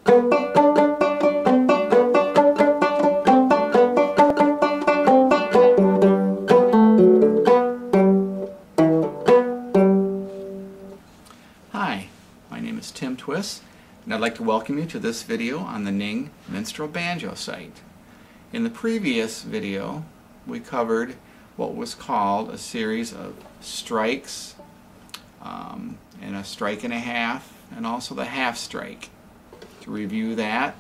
Hi, my name is Tim Twiss, and I'd like to welcome you to this video on the Ning Minstrel Banjo site. In the previous video, we covered what was called a series of strikes, and a strike and a half, and also the half strike. To review that,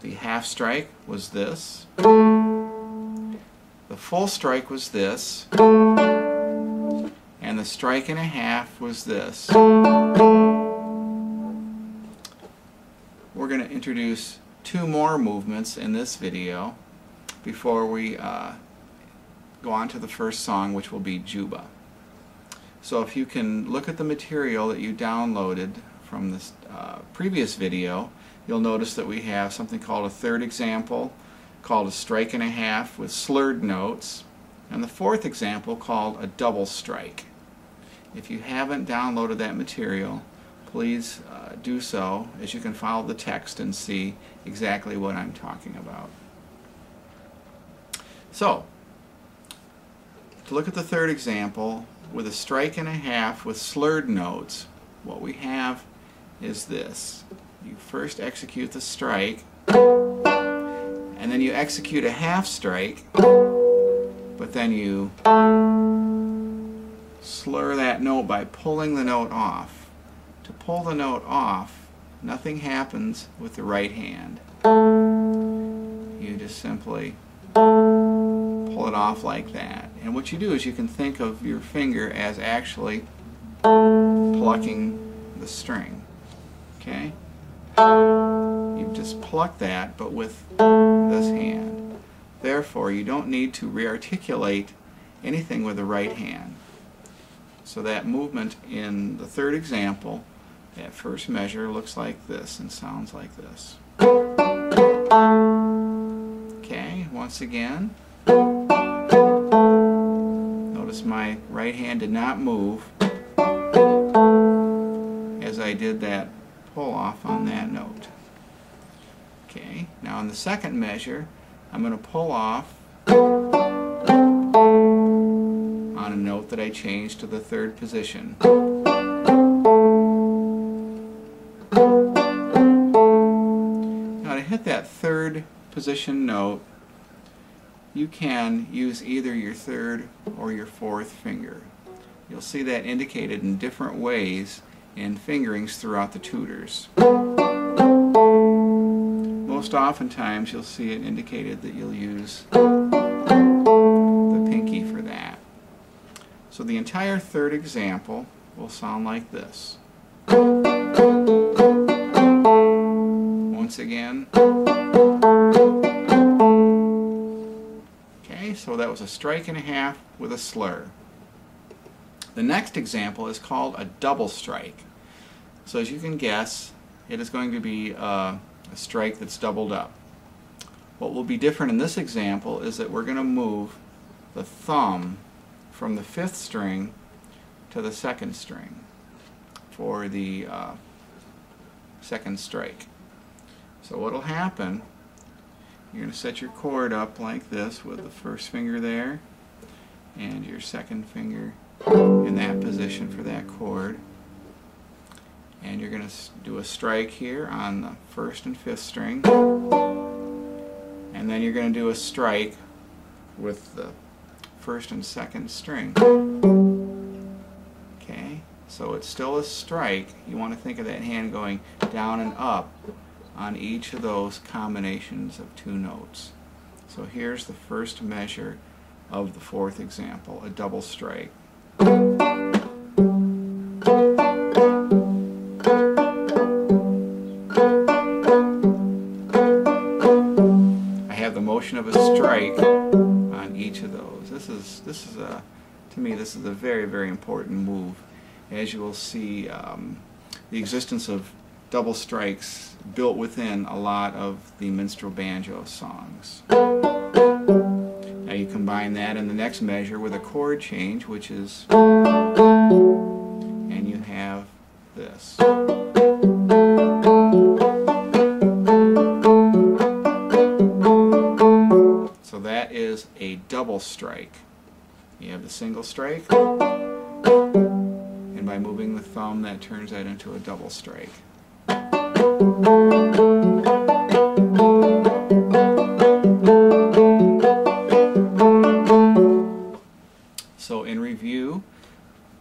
the half strike was this, the full strike was this, and the strike and a half was this. We're going to introduce two more movements in this video before we go on to the first song, which will be Juba. So if you can look at the material that you downloaded from this previous video, you'll notice that we have something called a third example called a strike and a half with slurred notes, and the fourth example called a double strike. If you haven't downloaded that material, please do so, as you can follow the text and see exactly what I'm talking about. So, to look at the third example, with a strike and a half with slurred notes, what we have is this. You first execute the strike, and then you execute a half strike, but then you slur that note by pulling the note off. To pull the note off, nothing happens with the right hand. You just simply pull it off like that. And what you do is you can think of your finger as actually plucking the string. Okay? You just pluck that, but with this hand. Therefore, you don't need to re-articulate anything with the right hand. So that movement in the third example, that first measure, looks like this and sounds like this. Okay, once again. Notice my right hand did not move as I did that pull off on that note. Okay, now in the second measure, I'm going to pull off on a note that I changed to the third position. Now to hit that third position note, you can use either your third or your fourth finger. You'll see that indicated in different ways in fingerings throughout the tutors. Most oftentimes you'll see it indicated that you'll use the pinky for that. So the entire third example will sound like this. Once again. Okay, so that was a strike and a half with a slur. The next example is called a double strike. So as you can guess, it is going to be a strike that's doubled up. What will be different in this example is that we're going to move the thumb from the fifth string to the second string for the second strike. So what will happen, you're going to set your chord up like this with the first finger there and your second finger in that position for that chord, and you're going to do a strike here on the first and fifth string, and then you're going to do a strike with the first and second string. Okay, so it's still a strike. You want to think of that hand going down and up on each of those combinations of two notes. So here's the first measure of the fourth example, a double strike. I have the motion of a strike on each of those. This is to me, this is a very, very important move. As you will see, the existence of double strikes built within a lot of the minstrel banjo songs. Now you combine that in the next measure with a chord change, which is, and you have this. double strike. You have the single strike, and by moving the thumb that turns that into a double strike. So in review,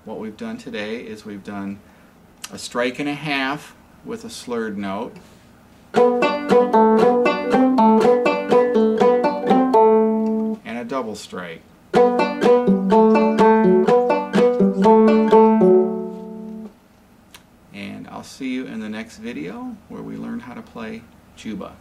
what we've done today is we've done a strike and a half with a slurred note, and a double strike. And I'll see you in the next video where we learn how to play tuba.